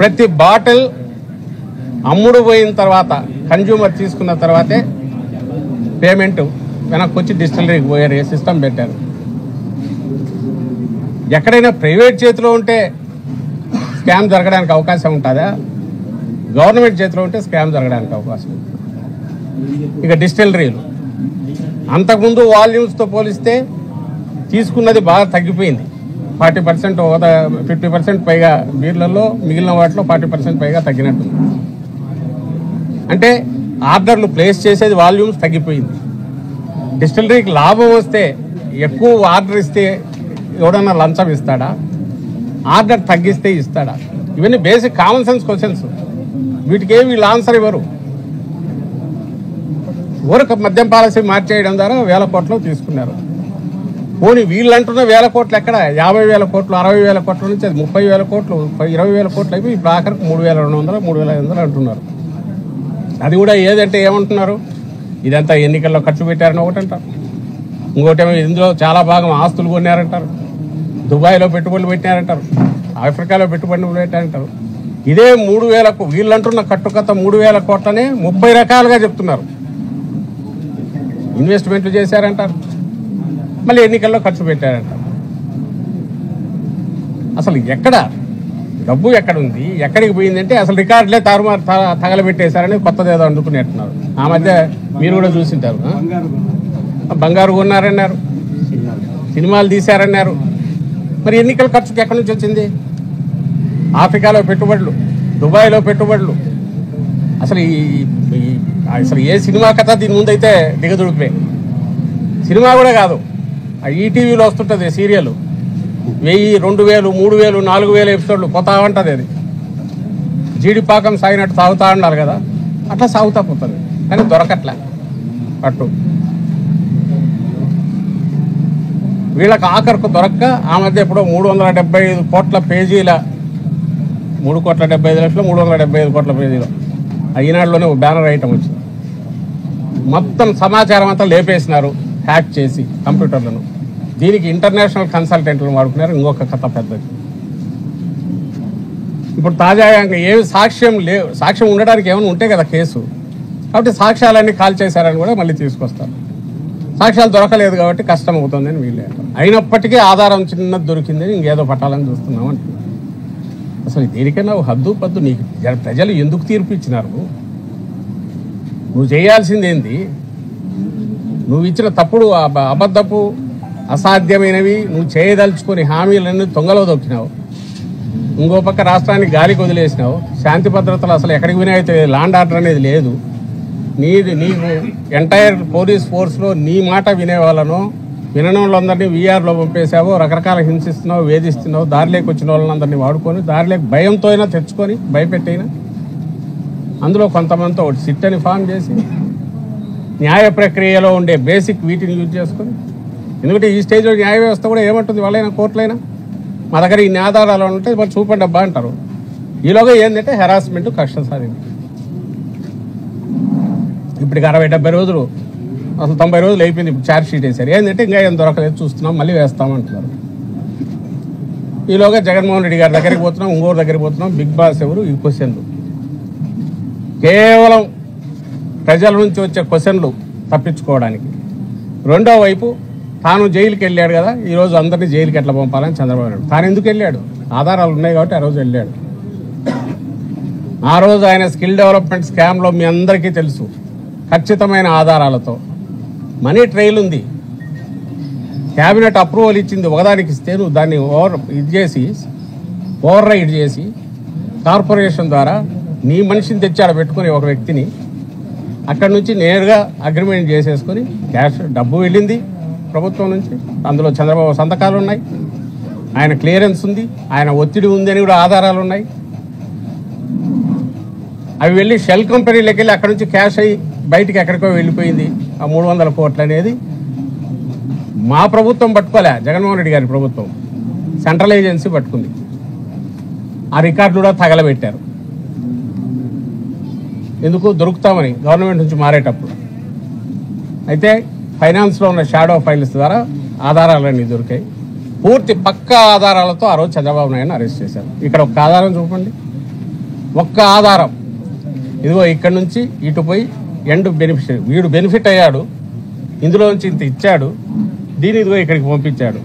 ప్రతి బాటిల్ అమ్ముడు పోయిన తర్వాత కన్జ్యూమర్ తీసుకున్న తర్వాతే పేమెంట్ వెనక్కి వచ్చి డిస్టిలరీకి పోయారు. సిస్టమ్ పెట్టారు. ఎక్కడైనా ప్రైవేట్ చేతిలో ఉంటే స్కామ్ జరగడానికి అవకాశం ఉంటుందా? గవర్నమెంట్ చేతిలో ఉంటే స్కామ్ జరగడానికి అవకాశం ఉంటుంది. ఇక డిస్టిలరీలు అంతకుముందు వాల్యూమ్స్తో పోలిస్తే తీసుకున్నది బాగా తగ్గిపోయింది. 40% 50% పైగా బీర్లలో, మిగిలిన వాటిలో 40% పైగా తగ్గినట్టుంది. అంటే ఆర్డర్లు ప్లేస్ చేసేది వాల్యూమ్స్ తగ్గిపోయింది. డిస్టిలరీకి లాభం వస్తే ఎక్కువ ఆర్డర్ ఇస్తే ఎవడన్నా లంచం ఇస్తాడా? ఆర్డర్ తగ్గిస్తే ఇస్తాడా? ఇవన్నీ బేసిక్ కామన్ సెన్స్ క్వశ్చన్స్. వీటికి వీళ్ళు ఆన్సర్ ఇవ్వరు. ఊరకు మద్యం పాలసీ మార్చేయడం ద్వారా 1000 కోట్లు తీసుకున్నారు. పోనీ వీళ్ళు అంటున్న 1000 కోట్లు ఎక్కడ? 50,000 కోట్లు, 60,000 కోట్ల నుంచి అది 30,000 కోట్లు, 20,000 కోట్లు అయిపోయి ఇప్పుడు ఆఖరికి 3,200, 3,500 అంటున్నారు. అది కూడా ఏదంటే ఏమంటున్నారు? ఇదంతా ఎన్నికల్లో ఖర్చు పెట్టారని ఒకటి అంటారు. ఇంకోటేమో ఇందులో చాలా భాగం ఆస్తులు కొన్నారంటారు. దుబాయ్లో పెట్టుబడులు పెట్టారంటారు. ఆఫ్రికాలో పెట్టుబడులు పెట్టారంటారు. ఇదే 3,000 వీళ్ళు అంటున్న కట్టుకథ 3,000 కోట్లనే 30 రకాలుగా చెప్తున్నారు. ఇన్వెస్ట్మెంట్లు చేశారంటారు, మళ్ళీ ఎన్నికల్లో ఖర్చు పెట్టారంటారు. అసలు ఎక్కడ డబ్బు ఎక్కడుంది, ఎక్కడికి పోయిందంటే అసలు రికార్డులే తారుమారు తగలబెట్టేశారని కొత్తదేదో అందుకునేట్టున్నారు. ఆ మధ్య మీరు కూడా చూసింటారు. బంగారు కొన్నారన్నారు, సినిమాలు తీశారన్నారు. మరి ఎన్నికల ఖర్చుకి ఎక్కడి నుంచి వచ్చింది? ఆఫ్రికాలో పెట్టుబడులు, దుబాయ్లో పెట్టుబడులు. అసలు ఏ సినిమా కథ దీని ముందైతే దిగదుడిపే. సినిమా కూడా కాదు, ఈటీవీలో వస్తుంటుంది సీరియల్. 1000, 2000, 3000, 4000 ఎపిసోడ్లు పోతా ఉంటుంది. అది జీడిపాకం సాగినట్టు సాగుతా ఉన్నారు కదా, అట్లా సాగుతా పోతుంది. కానీ దొరకట్లే పట్టు. వీళ్ళకి ఆఖరికి దొరక్క ఆ మధ్య ఎప్పుడో 375 కోట్ల పేజీల 3,75,00,000 375 కోట్ల పేజీలో ఈనాడులోనే ఒక బ్యానర్ ఐటమ్ వచ్చింది. మొత్తం సమాచారం అంతా లేపేసినారు హ్యాక్ చేసి కంప్యూటర్లను. దీనికి ఇంటర్నేషనల్ కన్సల్టెంట్లను వాడుకున్నారు. ఇంకొక కథ పెద్దది. ఇప్పుడు తాజాగా ఏమి సాక్ష్యం ఉండడానికి ఏమైనా ఉంటే కదా కేసు. కాబట్టి సాక్ష్యాలన్నీ కాల్ చేశారని కూడా మళ్ళీ తీసుకొస్తారు. సాక్ష్యాలు దొరకలేదు కాబట్టి కష్టం అవుతుందని వీళ్ళే అంటారు. అయినప్పటికీ ఆధారం చిన్నది దొరికిందని ఇంకేదో పట్టాలని చూస్తున్నాం అంటున్నారు. అసలు దేనికైనా హద్దు పద్దు. నీకు ప్రజలు ఎందుకు తీర్పు ఇచ్చినారు? నువ్వు చేయాల్సింది ఏంది? నువ్వు ఇచ్చిన తప్పుడు అబద్ధపు అసాధ్యమైనవి నువ్వు చేయదలుచుకొని హామీలన్నీ తొంగలో దొక్కినావు. ఇంకో పక్క రాష్ట్రానికి గాలికి వదిలేసినావు. శాంతి భద్రతలు అసలు ఎక్కడికి వినాయితే లాండ్ ఆర్డర్ అనేది లేదు. నీకు ఎంటైర్ పోలీస్ ఫోర్స్లో నీ మాట వినేవాళ్ళను వినని వాళ్ళందరినీ వీఆర్లో పంపేసావు. రకరకాల హింసిస్తున్నావు, వేధిస్తున్నావు. దారిలోకి వచ్చిన వాళ్ళందరినీ వాడుకొని దారిలోకి భయంతో అయినా తెచ్చుకొని భయపెట్టైనా అందులో కొంతమందితో ఒకటి సిట్ అని ఫామ్ చేసి న్యాయ ప్రక్రియలో ఉండే బేసిక్ వీటిని యూజ్ చేసుకొని. ఎందుకంటే ఈ స్టేజ్లో న్యాయ వ్యవస్థ కూడా ఏమంటుంది? వాళ్ళైనా కోర్టులైనా మా దగ్గర ఇన్ని ఆధారాలు ఉంటే మరి చూపండి అబ్బా అంటారు. ఈలోగా ఏంటంటే హెరాస్మెంట్, కక్ష సాధింపు. ఇప్పటికి 60-70 రోజులు, అసలు 90 రోజులు అయిపోయింది. ఇప్పుడు ఛార్జ్ షీట్ వేశారు. ఏంటంటే ఇంకా ఏం దొరకలేదు, చూస్తున్నాం, మళ్ళీ వేస్తామంటున్నారు. ఈలోగా జగన్మోహన్ రెడ్డి గారి దగ్గరికి పోతున్నాం, ఇంకోరు దగ్గరికి పోతున్నాం. బిగ్ బాస్ ఎవరు? ఈ క్వశ్చన్లు కేవలం ప్రజల నుంచి వచ్చే క్వశ్చన్లు తప్పించుకోవడానికి. రెండో వైపు తాను జైలుకి వెళ్ళాడు కదా, ఈరోజు అందరినీ జైలుకి ఎట్లా పంపాలని చంద్రబాబు నాయుడు. తాను ఎందుకు వెళ్ళాడు? ఆధారాలు ఉన్నాయి కాబట్టి ఆ రోజు వెళ్ళాడు. ఆ రోజు ఆయన స్కిల్ డెవలప్మెంట్ స్కామ్లో మీ అందరికీ తెలుసు, ఖచ్చితమైన ఆధారాలతో మనీ ట్రైల్ ఉంది. క్యాబినెట్ అప్రూవల్ ఇచ్చింది ఒకదానికి ఇస్తే నువ్వు దాన్ని ఓవర్ రైడ్ చేసి కార్పొరేషన్ ద్వారా నీ మనిషిని తెచ్చాడు పెట్టుకుని ఒక వ్యక్తిని అక్కడి నుంచి నేరుగా అగ్రిమెంట్ చేసేసుకొని క్యాష్ డబ్బు వెళ్ళింది ప్రభుత్వం నుంచి. అందులో చంద్రబాబు సంతకాలు ఉన్నాయి, ఆయన క్లియరెన్స్ ఉంది, ఆయన ఒత్తిడి ఉంది అని కూడా ఆధారాలు ఉన్నాయి. అవి వెళ్ళి షెల్ కంపెనీలోకి వెళ్ళి అక్కడి నుంచి క్యాష్ అయ్యి బయటికి ఎక్కడికో వెళ్ళిపోయింది. ఆ 300 కోట్లు అనేది మా ప్రభుత్వం పట్టుకోలే, జగన్మోహన్ రెడ్డి గారి ప్రభుత్వం సెంట్రల్ ఏజెన్సీ పట్టుకుంది. ఆ రికార్డు కూడా తగలబెట్టారు. ఎందుకు? దొరుకుతామని గవర్నమెంట్ నుంచి మారేటప్పుడు. అయితే ఫైనాన్స్లో ఉన్న షాడో ఫైల్స్ ద్వారా ఆధారాలన్నీ దొరికాయి. పూర్తి పక్కా ఆధారాలతో ఆ రోజు చంద్రబాబు నాయుడుని అరెస్ట్ చేశారు. ఇక్కడ ఒక ఆధారం చూపండి. ఒక్క ఆధారం, ఇదిగో ఇక్కడి నుంచి ఇటు పోయి ఎండ్ బెనిఫిషియరీ, వీడు బెనిఫిట్ అయ్యాడు, ఇందులో నుంచి ఇంత ఇచ్చాడు, దీని ఇదిగో ఇక్కడికి పంపించాడు,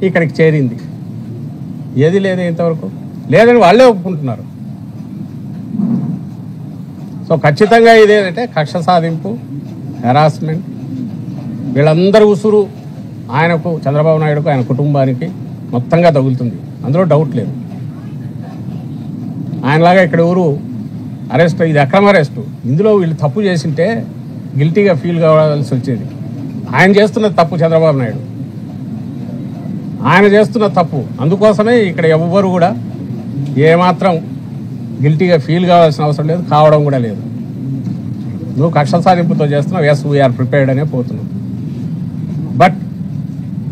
ఇక్కడికి చేరింది, ఏది లేదు ఇంతవరకు లేదని వాళ్ళే ఒప్పుకుంటున్నారు. సో ఖచ్చితంగా ఇదేంటంటే కక్ష సాధింపు, హెరాస్మెంట్, వీళ్ళందరూ ఉసురు ఆయనకు, చంద్రబాబు నాయుడుకు, ఆయన కుటుంబానికి మొత్తంగా తగులుతుంది, అందులో డౌట్ లేదు. ఆయనలాగా ఇక్కడ ఎవరు అరెస్ట్, ఇది అక్రమ అరెస్టు, ఇందులో వీళ్ళు తప్పు చేసింటే గిల్టీగా ఫీల్ కావాల్సి వచ్చేది. ఆయన చేస్తున్న తప్పు చంద్రబాబు నాయుడు, ఆయన చేస్తున్న తప్పు, అందుకోసమే ఇక్కడ ఎవ్వరు కూడా ఏమాత్రం గిల్టీగా ఫీల్ కావాల్సిన అవసరం లేదు, కావడం కూడా లేదు. నువ్వు కక్ష సాధింపుతో చేస్తున్నావు, ఎస్ వీఆర్ ప్రిపేర్డ్ అనే పోతున్నావు. బట్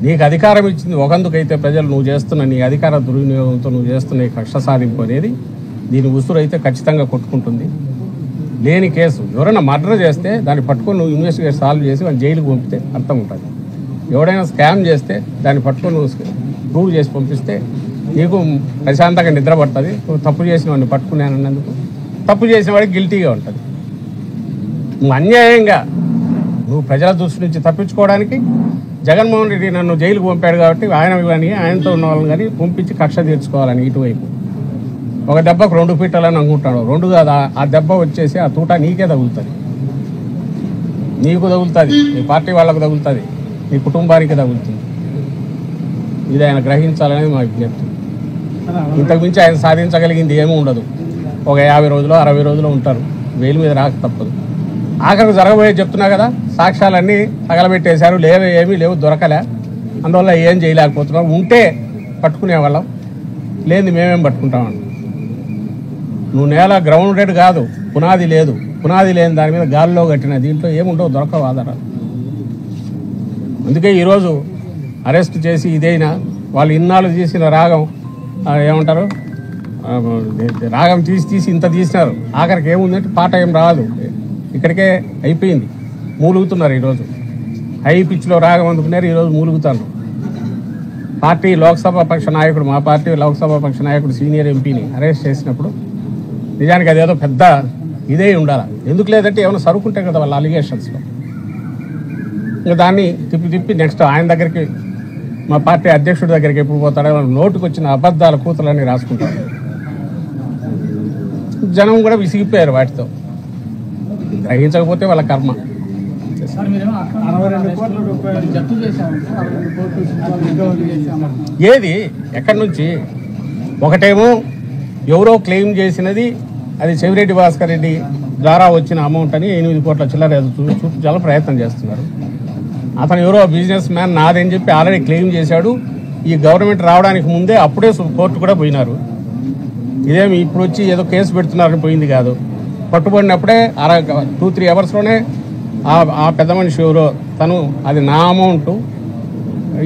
నీకు అధికారం ఇచ్చింది ఒకందుకైతే ప్రజలు, నువ్వు చేస్తున్న నీ అధికార దుర్వినియోగంతో నువ్వు చేస్తున్న ఈ కక్ష సాధింపు అనేది దీని ఉసురు అయితే ఖచ్చితంగా కొట్టుకుంటుంది. లేని కేసు ఎవరైనా మర్డర్ చేస్తే దాన్ని పట్టుకొని నువ్వు ఇన్వెస్టిగేషన్ సాల్వ్ చేసి వాళ్ళు జైలుకి పంపితే అర్థం ఉంటుంది. ఎవడైనా స్కామ్ చేస్తే దాన్ని పట్టుకొని నువ్వు ప్రూవ్ చేసి పంపిస్తే నీకు ప్రశాంతంగా నిద్ర పడుతుంది. నువ్వు తప్పు చేసిన వాడిని పట్టుకున్నానన్నందుకు తప్పు చేసిన వాడికి గిల్టీగా ఉంటుంది. నువ్వు అన్యాయంగా నువ్వు ప్రజల దృష్టి నుంచి తప్పించుకోవడానికి జగన్మోహన్ రెడ్డి నన్ను జైలుకు పంపాడు కాబట్టి ఆయన కానీ ఆయనతో ఉన్న వాళ్ళని కానీ పంపించి కక్ష తీర్చుకోవాలని ఇటువైపు ఒక దెబ్బకు 2 పీటలని అనుకుంటాడు. 2 కాదు, ఆ దెబ్బ వచ్చేసి ఆ తూట నీకే తగులుతుంది, నీకు తగులుతుంది, నీ పార్టీ వాళ్ళకు తగులుతుంది, నీ కుటుంబానికి తగులుతుంది. ఇది ఆయన గ్రహించాలనేది మా విజ్ఞప్తి. ఇంతకుమించి ఆయన సాధించగలిగింది ఏమీ ఉండదు. ఒక 50 రోజులు 60 రోజులు ఉంటారు, వేలు మీద రాక తప్పదు. ఆఖరికి జరగబోయేది చెప్తున్నా కదా, సాక్ష్యాలన్నీ తగలబెట్టేశారు, ఏమీ లేవు, దొరకలే, అందువల్ల ఏం చేయలేకపోతున్నాం. ఉంటే పట్టుకునేవాళ్ళం, లేని మేమేం పట్టుకుంటామని. నువ్వు నేల గ్రౌండెడ్ కాదు, పునాది లేదు, పునాది లేని దాని మీద గాలిలో కట్టిన దీంట్లో ఏముండవు, దొరకవు ఆధారాలు. అందుకే ఈరోజు అరెస్ట్ చేసి ఇదైనా వాళ్ళు ఇన్నాళ్ళు తీసిన రాగం ఏమంటారు, రాగం తీసి ఇంత తీసినారు, ఆఖరికి ఏముందంటే పాట ఏం రాదు, ఇక్కడికే అయిపోయింది. మూలుగుతున్నారు ఈరోజు, హై పిచ్లో రాగం అందుకున్నారు, ఈరోజు మూలుగుతారు. పార్టీ లోక్సభ పక్ష నాయకుడు, మా పార్టీ లోక్సభ పక్ష నాయకుడు సీనియర్ ఎంపీని అరెస్ట్ చేసినప్పుడు నిజానికి అదేదో పెద్ద ఇదే ఉండాలి. ఎందుకు లేదంటే ఏమైనా సరుకుంటాయి కదా వాళ్ళ అలిగేషన్స్లో. ఇంకా దాన్ని తిప్పి నెక్స్ట్ ఆయన దగ్గరికి, మా పార్టీ అధ్యక్షుడి దగ్గరికి ఎప్పుడు పోతాడో, నోటుకు వచ్చిన అబద్ధాల కూతులన్నీ రాసుకుంటారు. జనం కూడా విసిగిపోయారు వాటితో, గ్రహించకపోతే వాళ్ళ కర్మ. ఏది ఎక్కడి నుంచి? ఒకటేమో ఎవరో క్లెయిమ్ చేసినది, అది చెవిరెడ్డి భాస్కర్ రెడ్డి ద్వారా వచ్చిన అమౌంట్ అని 8 కోట్ల చిల్లర చూపించాలని ప్రయత్నం చేస్తున్నారు. అతను ఎవరో బిజినెస్ మ్యాన్ నాదని చెప్పి ఆల్రెడీ క్లెయిమ్ చేశాడు. ఈ గవర్నమెంట్ రావడానికి ముందే అప్పుడే కోర్టు కూడా పోయినారు. ఇదేమి ఇప్పుడు వచ్చి ఏదో కేసు పెడుతున్నారని పోయింది కాదు. పట్టుబడినప్పుడే 2-3 అవర్స్లోనే ఆ పెద్ద మనిషి ఎవరో తను అది నా అమౌంట్,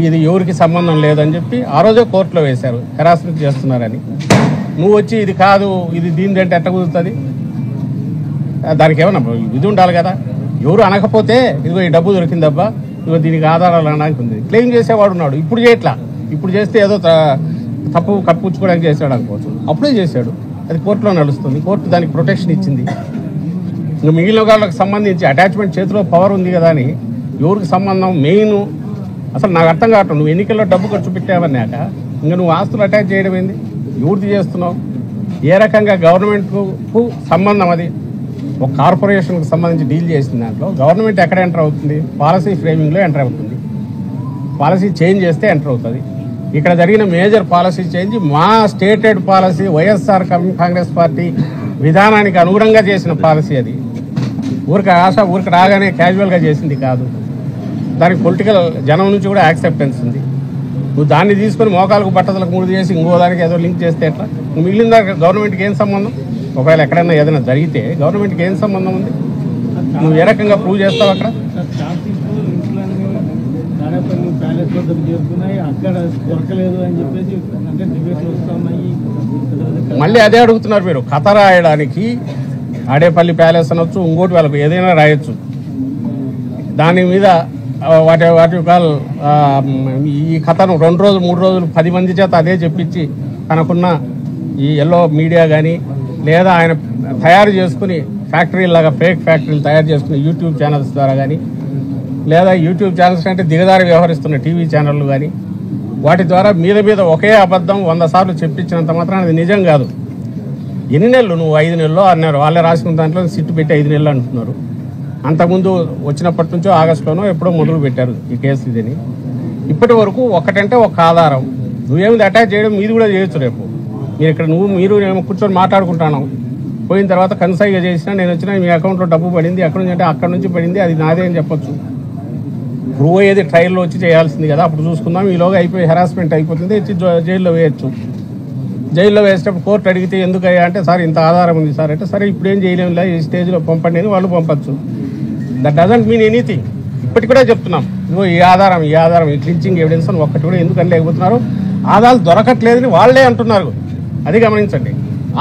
ఇది ఎవరికి సంబంధం లేదని చెప్పి ఆ రోజే కోర్టులో వేశారు, హెరాస్మెంట్ చేస్తున్నారని. నువ్వు వచ్చి ఇది కాదు, ఇది దీనిదంటే ఎట్ట కుదురుతుంది? దానికి ఏమన్నా ఇది ఉండాలి కదా. ఎవరు అనకపోతే ఇదిగో ఈ డబ్బు దొరికిందబ్బా, ఇదిగో దీనికి ఆధారాలు అనడానికి ఉంది. క్లెయిమ్ చేసేవాడు ఉన్నాడు, ఇప్పుడు చేయట్లా. ఇప్పుడు చేస్తే ఏదో తప్పు కప్పుచ్చుకోవడానికి చేశాడు అనుకోవచ్చు, అప్పుడే చేశాడు, అది కోర్టులో నడుస్తుంది, కోర్టు దానికి ప్రొటెక్షన్ ఇచ్చింది. ఇంకా మిగిలిన వాళ్ళకి సంబంధించి అటాచ్మెంట్ చేతిలో పవర్ ఉంది కదా అని ఎవరికి సంబంధం మెయిన్ అసలు నాకు అర్థం కావటం. నువ్వు ఎన్నికల్లో డబ్బు ఖర్చు పెట్టావన్నాక ఇంకా నువ్వు ఆస్తులు అటాచ్ చేయడం ఏంది? ఎవరిది చేస్తున్నావు? ఏ రకంగా గవర్నమెంట్కు సంబంధం అది? ఒక కార్పొరేషన్కి సంబంధించి డీల్ చేసిన దాంట్లో గవర్నమెంట్ ఎక్కడ ఎంటర్ అవుతుంది? పాలసీ ఫ్రేమింగ్లో ఎంటర్ అవుతుంది. పాలసీ చేంజ్ చేస్తే ఎంటర్ అవుతుంది. ఇక్కడ జరిగిన మేజర్ పాలసీ చేంజ్ మా stated policy, YSR Congress party విధానానికి అనుగుణంగా చేసిన పాలసీ. అది ఊరికి రాగానే క్యాజువల్గా చేసింది కాదు. దానికి పొలిటికల్ జనం నుంచి కూడా యాక్సెప్టెన్స్ ఉంది. నువ్వు దాన్ని తీసుకొని మోకాలకు బట్టలకు 3 చేసి ఇంకో దానికి ఏదో లింక్ చేస్తే ఎట్లా? నువ్వు మిగిలిన దానికి గవర్నమెంట్కి ఏం సంబంధం? ఒకవేళ ఎక్కడైనా ఏదైనా జరిగితే గవర్నమెంట్కి ఏం సంబంధం ఉంది? నువ్వు ఏ రకంగా ప్రూవ్ చేస్తావు అక్కడ? మళ్ళీ అదే అడుగుతున్నారు మీరు. కథ రాయడానికి ఆడేపల్లి ప్యాలెస్ అనొచ్చు, ఇంకోటి వాళ్ళకి ఏదైనా రాయొచ్చు. దాని మీద వాటి కాల్ ఈ కథను 2 రోజులు 3 రోజులు 10 మంది చేత అదే చెప్పించి తనకున్న ఈ ఎల్లో మీడియా కానీ లేదా ఆయన తయారు చేసుకుని ఫ్యాక్టరీలాగా ఫేక్ ఫ్యాక్టరీలు తయారు చేసుకుని యూట్యూబ్ ఛానల్స్ ద్వారా కానీ, లేదా యూట్యూబ్ ఛానల్స్ అంటే దిగదారి వ్యవహరిస్తున్న టీవీ ఛానళ్ళు కానీ, వాటి ద్వారా మీద ఒకే అబద్ధం 100 సార్లు చెప్పించినంత మాత్రం అది నిజం కాదు. ఎన్ని నెలలు నువ్వు 5 నెలలు 6 నెలలు వాళ్ళే రాసుకున్న దాంట్లో సిట్టు పెట్టి 5 నెలలు అంటున్నారు. అంతకుముందు వచ్చినప్పటి నుంచో ఆగస్టులోనో ఎప్పుడో మొదలు పెట్టారు ఈ కేసు. ఇదని ఇప్పటి వరకు ఒకటంటే ఒక ఆధారం. నువ్వేమిది అటాచ్ చేయడం మీది కూడా చేయొచ్చు. రేపు మీరు ఇక్కడ మీరు నేను కూర్చొని మాట్లాడుకుంటాను, పోయిన తర్వాత కన్సైగా చేసినా నేను వచ్చినా మీ అకౌంట్లో డబ్బు పడింది, ఎక్కడి నుంచి అంటే అక్కడి నుంచి పడింది, అది నాదే అని చెప్పొచ్చు. ప్రూవ్ అయ్యేది ట్రయల్లో వచ్చి చేయాల్సింది కదా, అప్పుడు చూసుకుందాం. ఈలోగా అయిపోయి హెరాస్మెంట్ అయిపోతుంది, వచ్చి జైల్లో వేయచ్చు. జైల్లో వేసేటప్పుడు కోర్టు అడిగితే ఎందుకయ్యా అంటే, సార్ ఇంత ఆధారం ఉంది సార్ అంటే, సరే ఇప్పుడు ఏం చేయలేములే ఈ స్టేజ్లో పంపండి అని వాళ్ళు పంపచ్చు. That doesn't mean anything. ఇప్పటికి కూడా చెప్తున్నాం, ఇదిగో ఈ ఆధారం ఈ క్లించింగ్ ఎవిడెన్స్ అని ఒక్కటి కూడా ఎందుకని లేకపోతున్నారు. ఆధారాలు దొరకట్లేదని వాళ్ళే అంటున్నారు. అది గమనించండి.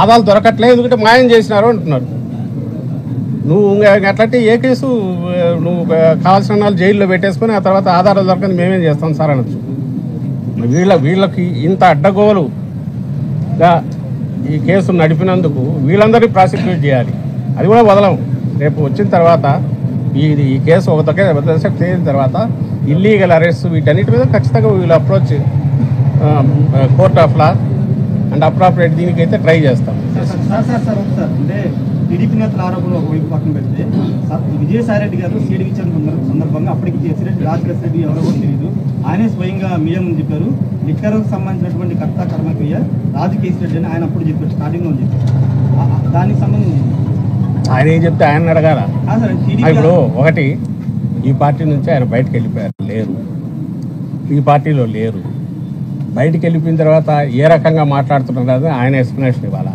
ఆధారాలు దొరకట్లేదు ఎందుకంటే మాయం చేసినారు అంటున్నారు. నువ్వు అట్లంటే ఏ కేసు నువ్వు కావాల్సిన వాళ్ళు జైల్లో పెట్టేసుకొని ఆ తర్వాత ఆధారాలు దొరకని మేమేం చేస్తాం సార్ అనొచ్చు. వీళ్ళకి ఇంత అడ్డగోలుగా ఈ కేసు నడిపినందుకు వీళ్ళందరినీ ప్రాసిక్యూట్ చేయాలి. అది కూడా వదలం. రేపు వచ్చిన తర్వాత ఈ కేసు ఒక దశ తేలిన తర్వాత ఇల్లీగల్ అరెస్ట్ వీటన్నిటి మీద ఖచ్చితంగా వీళ్ళు approach court of law and appropriate దీనికైతే ట్రై చేస్తాం. అంటే టీడీపీ నేతల ఆరోపణలు ఒకవైపు పక్కన పెడితే విజయసాయి రెడ్డి గారు సీడీ ఇచ్చిన సందర్భంగా అప్పటికి ప్రెసిడెంట్ రాజకేశ్ రెడ్డి ఎవరో కూడా తెలియదు, ఆయనే స్వయంగా మీడియా ముందు చెప్పారు. లిక్కర్కు సంబంధించినటువంటి కర్త కర్మక్రియ రాజకేశ్ రెడ్డి అని ఆయన అప్పుడు చెప్పారు, స్టార్టింగ్లో చెప్పారు. దానికి సంబంధించి ఆయన ఏం చెప్తే ఆయన అడగాల. ఇప్పుడు ఒకటి, ఈ పార్టీ నుంచి ఆయన బయటకు వెళ్ళిపోయారు, లేరు, ఈ పార్టీలో లేరు. బయటికి వెళ్ళిపోయిన తర్వాత ఏ రకంగా మాట్లాడుతున్నారు ఆయన ఎక్స్ప్లెనేషన్ ఇవ్వాలా.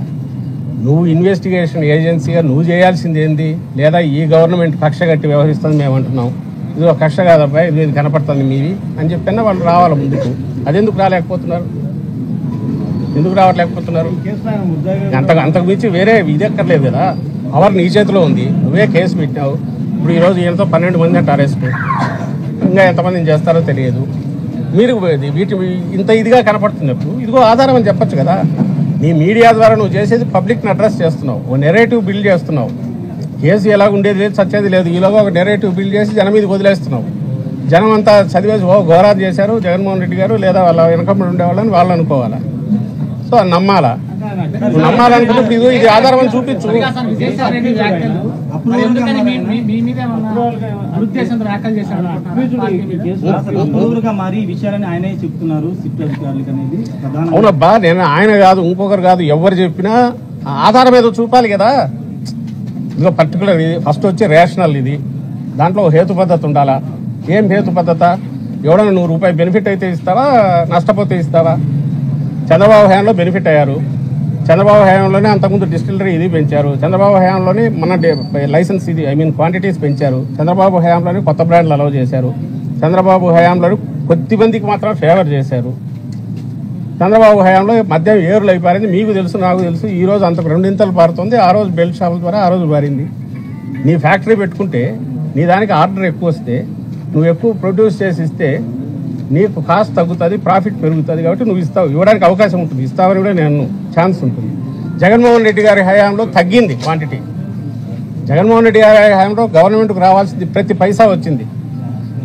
నువ్వు ఇన్వెస్టిగేషన్ ఏజెన్సీగా నువ్వు చేయాల్సింది ఏంది? లేదా ఈ గవర్నమెంట్ కక్ష కట్టి వ్యవహరిస్తుంది మేము అంటున్నాం, ఇది ఒక కక్ష కాదబ్బాయి, ఇది కనపడుతుంది మీది అని చెప్పినా వాళ్ళు రావాలి ముందుకు. అదెందుకు రాలేకపోతున్నారు? ఎందుకు రావట్లేకపోతున్నారు? అంతకు మించి వేరే ఇది ఎక్కర్లేదు కదా. అవర్ నీ చేతిలో ఉంది, నువ్వే కేసు పెట్టావు. ఇప్పుడు ఈరోజు ఈయనతో 12 మంది అంటే అరెస్ట్, ఇంకా ఎంతమందిని చేస్తారో తెలియదు. మీరు ఇంత ఇదిగా కనపడుతున్నప్పుడు ఇదిగో ఆధారం అని చెప్పచ్చు కదా. నీ మీడియా ద్వారా నువ్వు చేసేది పబ్లిక్ని అడ్రస్ చేస్తున్నావు, ఓ నెరేటివ్ బిల్డ్ చేస్తున్నావు. కేసు ఎలా ఉండేది లేదు, చచ్చేది లేదు. ఈలోగా ఒక నెరేటివ్ బిల్డ్ చేసి జనం మీద వదిలేస్తున్నావు. జనం అంతా చదివేసి ఘోరాలు చేశారు జగన్మోహన్ రెడ్డి గారు, లేదా వాళ్ళ వెనకబడి ఉండేవాళ్ళని వాళ్ళు అనుకోవాలా. సో నమ్మాలా? నువ్వు నమ్మాలనుకున్నప్పుడు ఇది ఆధారం అని చూపించు. అవునబ్బా, నేను ఆయన కాదు ఇంకొకరు కాదు ఎవరు చెప్పినా ఆధారం ఏదో చూపాలి కదా. ఇదిగో పర్టికులర్ ఇది ఫస్ట్ వచ్చి రేషనల్, ఇది దాంట్లో హేతు పద్ధతి ఉండాలా. ఏం హేతు పద్ధత? ఎవడన్నా 100 రూపాయలు బెనిఫిట్ అయితే ఇస్తావా, నష్టపోతే ఇస్తావా? చంద్రబాబు హయాంలో బెనిఫిట్ అయ్యారు. చంద్రబాబు హయాంలోనే అంతకుముందు డిస్టిలరీ ఇది పెంచారు. చంద్రబాబు హయాంలోనే మన లైసెన్స్ ఇది క్వాంటిటీస్ పెంచారు. చంద్రబాబు హయాంలోనే కొత్త బ్రాండ్లు అలౌ చేశారు. చంద్రబాబు హయాంలో కొద్ది మందికి మాత్రం ఫేవర్ చేశారు. చంద్రబాబు హయాంలో మద్యం ఏరులు అయిపోయింది, మీకు తెలుసు నాకు తెలుసు. ఈ రోజు అంతకు 2 ఇంతలు పారుతుంది. ఆ రోజు బెల్ట్ షాపుల ద్వారా ఆ రోజు పారింది. నీ ఫ్యాక్టరీ పెట్టుకుంటే నీ దానికి ఆర్డర్ ఎక్కువ వస్తే, నువ్వు ఎక్కువ ప్రొడ్యూస్ చేసి ఇస్తే నీకు కాస్ట్ తగ్గుతుంది, ప్రాఫిట్ పెరుగుతుంది. కాబట్టి నువ్వు ఇస్తావు, ఇవ్వడానికి అవకాశం ఉంటుంది, ఇస్తావని కూడా నేను ఛాన్స్ ఉంటుంది. జగన్మోహన్ రెడ్డి గారి హయాంలో తగ్గింది క్వాంటిటీ. జగన్మోహన్ రెడ్డి గారి హయాంలో గవర్నమెంట్కు రావాల్సింది ప్రతి పైసా వచ్చింది.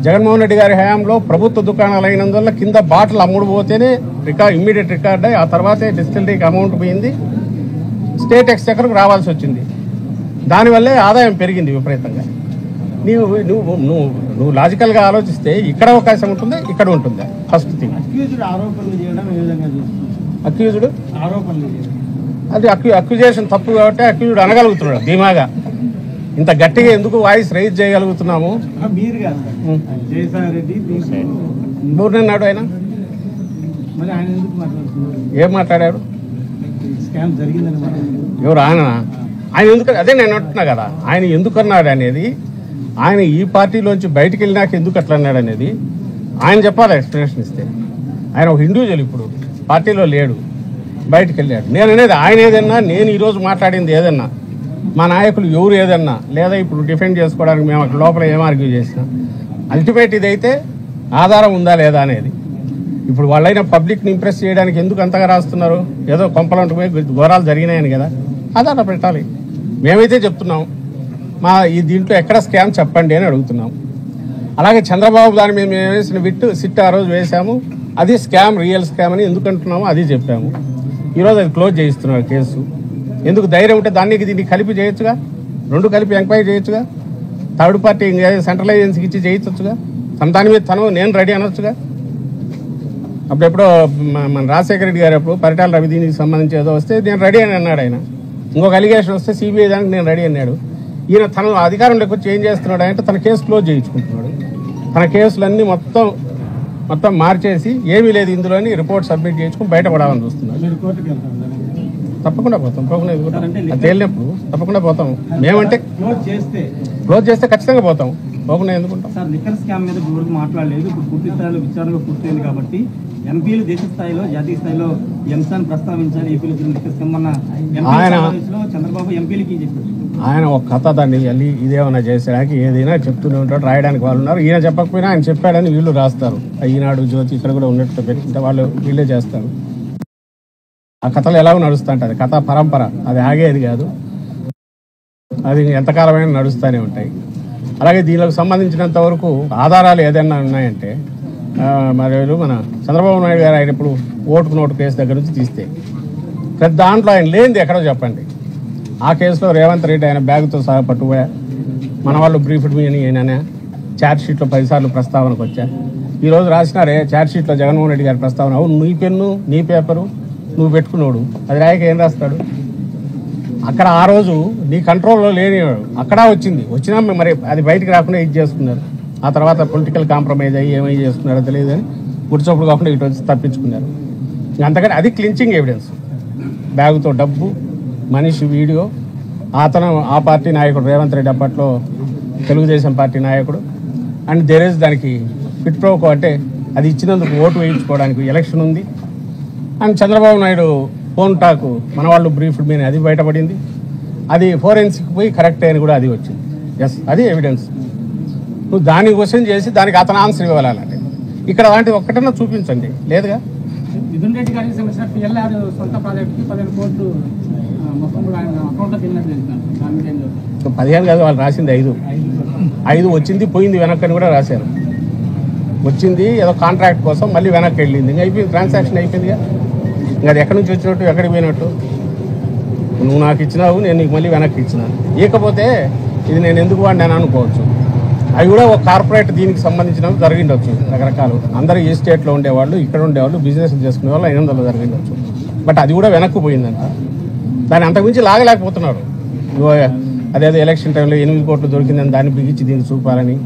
జగన్మోహన్ రెడ్డి గారి హయాంలో ప్రభుత్వ దుకాణాలు అయినందువల్ల కింద బాటిల్ అమ్ముడు పోతేనే ఇమ్మీడియట్ రికార్డ్ అయ్యి ఆ తర్వాతే డిస్టిలరీకి అమౌంట్ పోయింది, స్టేట్ ఎక్స్చెకర్కు రావాల్సి వచ్చింది. దానివల్లే ఆదాయం పెరిగింది విపరీతంగా. నువ్వు లాజికల్గా ఆలోచిస్తే ఇక్కడ అవకాశం ఉంటుంది, ఇక్కడ ఉంటుంది. ఫస్ట్ థింగ్ అక్యూజ్డ్ అది అక్యూజేషన్ తప్పు కాబట్టి అక్యూజ్డ్ అనగలుగుతున్నాడు ధీమాగా. ఇంత గట్టిగా ఎందుకు వాయిస్ రైజ్ చేయగలుగుతున్నాము? ఎవరినన్నాడు ఆయన? ఏం మాట్లాడాడు? ఎవరు ఆయన? ఆయన ఎందుకు, అదే నేను అంటున్నా కదా, ఆయన ఎందుకన్నాడు అనేది, ఆయన ఈ పార్టీలోంచి బయటికి వెళ్ళినాక ఎందుకు అట్లా అన్నాడు అనేది ఆయన చెప్పాలి, ఎక్స్ప్లెనేషన్ ఇస్తే. ఆయన ఒక ఇండివిజువల్, ఇప్పుడు పార్టీలో లేడు, బయటికి వెళ్ళాడు. నేను అనేది ఆయన ఏదన్నా, నేను ఈరోజు మాట్లాడింది ఏదన్నా, మా నాయకులు ఎవరు ఏదన్నా, లేదా ఇప్పుడు డిఫెండ్ చేసుకోవడానికి మేము అక్కడ లోపల ఏం ఆర్గ్యూ చేసినా, అల్టిమేట్ ఇదైతే ఆధారం ఉందా లేదా అనేది. ఇప్పుడు వాళ్ళైనా పబ్లిక్ని ఇంప్రెస్ చేయడానికి ఎందుకు అంతగా రాస్తున్నారు? ఏదో కొంపలంటూ పోయి ఘోరాలు జరిగినాయని కదా. ఆధార పెట్టాలి. మేమైతే చెప్తున్నాం మా ఈ దీంట్లో ఎక్కడ స్కామ్ చెప్పండి అని అడుగుతున్నాం. అలాగే చంద్రబాబు దాని మీద మేము వేసిన సిట్ ఆ రోజు వేసాము, అది స్కామ్, రియల్ స్కామ్ అని ఎందుకు అంటున్నామో అది చెప్పాము. ఈరోజు అది క్లోజ్ చేయిస్తున్నారు కేసు. ఎందుకు ధైర్యం ఉంటే దీన్ని కలిపి చేయొచ్చుగా, రెండు కలిపి ఎంక్వైరీ చేయొచ్చుగా, థర్డ్ పార్టీ సెంట్రల్ ఏజెన్సీకి ఇచ్చి చేయించవచ్చుగా, దాని మీద నేను రెడీ అనొచ్చుగా. అప్పుడెప్పుడో మన రాజశేఖర రెడ్డి గారు అప్పుడు పరిటాల రవి దీనికి సంబంధించి ఏదో వస్తే నేను రెడీ అని అన్నాడు ఆయన. ఇంకొక అలిగేషన్ వస్తే సిబిఐ దానికి నేను రెడీ అన్నాడు. ఈయన తన అధికారంలోకి వచ్చి ఏం చేస్తున్నాడు అంటే తన కేసు క్లోజ్ చేయించుకుంటున్నాడు. తన కేసులన్నీ మొత్తం మార్చేసి ఏమీ లేదు ఇందులోని రిపోర్ట్ సబ్మిట్ చేయించుకుని బయటపడాలని చూస్తున్నాడు. తప్పకుండా పోతాం, తేలినప్పుడు తప్పకుండా పోతాం. మేమంటే క్లోజ్ చేస్తే ఖచ్చితంగా పోతాం, పోకుండా ఎందుకుంటాం. సార్ లిక్కర్ స్కామ్ మీద ఇప్పటివరకు మాట్లాడలేదు. ఇప్పుడు పూర్తి స్థాయిలో విచారణ పూర్తయింది కాబట్టి ఎంపీలు దేశ స్థాయిలో జాతీయ స్థాయిలో ఈ అంశాన్ని ప్రస్తావించాలి. ఏపీలో లిక్కర్ స్కామ్ అన్న చంద్రబాబు ఎంపీలకి చెప్పారు. ఆయన ఒక కథ దాన్ని వెళ్ళి ఇదేమన్నా చేసేడానికి ఏదైనా చెప్తూనే ఉంటాడు, రాయడానికి వాళ్ళు ఉన్నారు. ఈయన చెప్పకపోయినా ఆయన చెప్పాడని వీళ్ళు రాస్తారు. ఈనాడు, జ్యోతి ఇక్కడ కూడా ఉన్నట్టు పెట్టుకుంటే వీళ్ళే చేస్తారు. ఆ కథలు ఎలాగో నడుస్తూ ఉంటుంది, కథ పరంపర, అది ఆగేది కాదు, అది ఎంతకాలమైనా నడుస్తూనే ఉంటాయి. అలాగే దీనికి సంబంధించినంత వరకు ఆధారాలు ఏదైనా ఉన్నాయంటే మరి మన చంద్రబాబు నాయుడు గారు ఆయన ఇప్పుడు ఓటుకు నోటు కేసు దగ్గర నుంచి తీస్తే పెద్ద దాంట్లో ఆయన లేనిది ఎక్కడో చెప్పండి. ఆ కేసులో రేవంత్ రెడ్డి ఆయన బ్యాగ్తో సహా పట్టుపోయా, మన వాళ్ళు బ్రీఫ్డ్ మీ అని ఆయన ఛార్జ్ షీట్లో 10 సార్లు ప్రస్తావనకు వచ్చా. ఈరోజు రాసినారే ఛార్జ్ షీట్లో జగన్మోహన్ రెడ్డి గారి ప్రస్తావన, అవును నీ పెన్ను నీ పేపరు నువ్వు పెట్టుకున్నాడు, అది రాయక ఏం రాస్తాడు. అక్కడ ఆ రోజు నీ కంట్రోల్లో లేనివాడు అక్కడ వచ్చినా మరి అది బయటికి రాకుండా ఇది చేసుకున్నారు. ఆ తర్వాత పొలిటికల్ కాంప్రమైజ్ అయ్యి ఏమై చేసుకున్నారో తెలియదు అని గుడిచొప్పుడు కాకుండా ఇటు వచ్చి తప్పించుకున్నారు. అంతకని అది క్లించింగ్ ఎవిడెన్స్. బ్యాగుతో డబ్బు, మనిషి వీడియో, అతను ఆ పార్టీ నాయకుడు రేవంత్ రెడ్డి అప్పట్లో తెలుగుదేశం పార్టీ నాయకుడు. అండ్ దేర్ దానికి ఫిట్ ప్రోకో అంటే అది ఇచ్చినందుకు ఓటు వేయించుకోవడానికి ఎలక్షన్ ఉంది. And Chandrababu Naidu phone talk మన వాళ్ళు బ్రీఫ్డ్ మీద అది బయటపడింది. అది ఫోరెన్సిక్ పోయి కరెక్ట్ అని కూడా అది వచ్చింది. ఎస్, అది ఎవిడెన్స్. నువ్వు దాన్ని క్వశ్చన్ చేసి దానికి అతను ఆన్సర్ ఇవ్వాలంటే ఇక్కడ అలాంటిది ఒక్కటన్నా చూపించండి, లేదుగా. మిథున్ రెడ్డి గారికి సంబంధించిన పిఎల్ఆర్ సొంత ప్రాజెక్టుకి 15 కోట్లు మొత్తం కూడా ఆయన అకౌంట్లో తిరిగినట్టు 15 కాదు, వాళ్ళు రాసింది 5 వచ్చింది పోయింది వెనక్కని కూడా రాశారు. వచ్చింది ఏదో కాంట్రాక్ట్ కోసం, మళ్ళీ వెనక్కి వెళ్ళింది, ఇంకా అయిపోయింది, ట్రాన్సాక్షన్ అయిపోయిందిగా. ఇంకా అది ఎక్కడి నుంచి వచ్చినట్టు ఎక్కడికి పోయినట్టు. నువ్వు నాకు ఇచ్చినావు, నేను నీకు మళ్ళీ వెనక్కి ఇచ్చినాను. ఇకపోతే ఇది నేను ఎందుకు వాడినాను అనుకోవచ్చు. అవి కూడా ఒక కార్పొరేట్ దీనికి సంబంధించినవి జరిగిండొచ్చు రకరకాలు. అందరూ ఈ స్టేట్లో ఉండేవాళ్ళు, ఇక్కడ ఉండేవాళ్ళు, బిజినెస్ చేసుకునే వాళ్ళు 500 జరిగిండొచ్చు. బట్ అది కూడా వెనక్కి పోయిందంట. దాన్ని అంతకుమించి లాగలేకపోతున్నారు. అదేదో ఎలక్షన్ టైంలో 8 కోట్లు దొరికిందని దాన్ని బిగించి దీన్ని చూపాలని,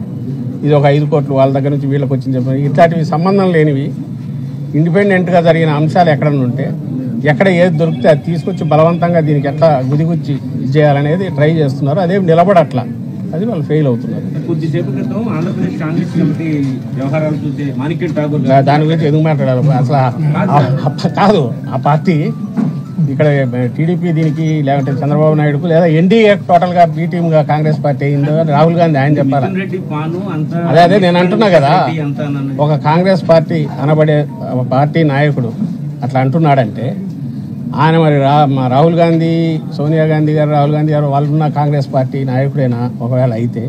ఇది ఒక 5 కోట్లు వాళ్ళ దగ్గర నుంచి వీళ్ళకి వచ్చింది చెప్పారు. ఇట్లాంటివి సంబంధం లేనివి ఇండిపెండెంట్గా జరిగిన అంశాలు ఎక్కడన్నా ఉంటే ఎక్కడ ఏది దొరికితే అది తీసుకొచ్చి బలవంతంగా దీనికి ఎట్లా గుదిగుచ్చి చేయాలనేది ట్రై చేస్తున్నారు. అదేం నిలబడట్లా, అది వాళ్ళు ఫెయిల్ అవుతున్నారు. కొద్దిసేపు క్రితం ఆంధ్రప్రదేశ్ కాంగ్రెస్ కమిటీ వ్యవహారాలు చూస్తే మాణిక్యం ఠాగూర్ దాని గురించి ఎందుకు మాట్లాడారు అసలు కాదు. ఆ పార్టీ ఇక్కడ టీడీపీ దీనికి లేకపోతే చంద్రబాబు నాయుడుకు లేదా ఎన్డీఏ టోటల్గా బీ టీమ్గా కాంగ్రెస్ పార్టీ అయిందో రాహుల్ గాంధీ ఆయన చెప్పాలి. అదే నేను అంటున్నా కదా, ఒక కాంగ్రెస్ పార్టీ అనబడే పార్టీ నాయకుడు అట్లా అంటున్నాడంటే ఆయన మరి రాహుల్ గాంధీ, సోనియా గాంధీ గారు, రాహుల్ గాంధీ గారు వాళ్ళున్న కాంగ్రెస్ పార్టీ నాయకుడైనా ఒకవేళ అయితే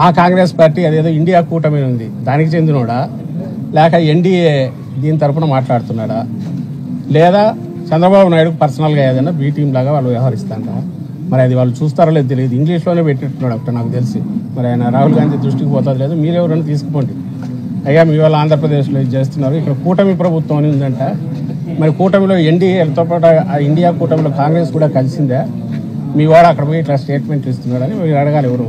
ఆ కాంగ్రెస్ పార్టీ అదేదో ఇండియా కూటమి ఉంది దానికి చెందినోడా, లేక ఎన్డీఏ దీని తరఫున మాట్లాడుతున్నాడా, లేదా చంద్రబాబు నాయుడు పర్సనల్గా ఏదైనా బీ టీం లాగా వాళ్ళు వ్యవహరిస్తారా? మరి అది వాళ్ళు చూస్తారో లేదు తెలియదు. ఇంగ్లీష్లోనే పెట్టిట్టున్నాడు అక్కడ నాకు తెలిసి. మరి ఆయన రాహుల్ గాంధీ దృష్టికి పోతుంది లేదు. మీరెవరైనా తీసుకుపోండి, అయ్యా మీ వాళ్ళు ఆంధ్రప్రదేశ్లో ఇది చేస్తున్నారు, ఇక్కడ కూటమి ప్రభుత్వం అని ఉందంట. మరి కూటమిలో ఎన్డీఏతో పాటు ఇండియా కూటమిలో కాంగ్రెస్ కూడా కలిసిందా? మీ వాడు అక్కడ పోయి ఇట్లా స్టేట్మెంట్ ఇస్తున్నాడని మీరు అడగాలి ఎవరు.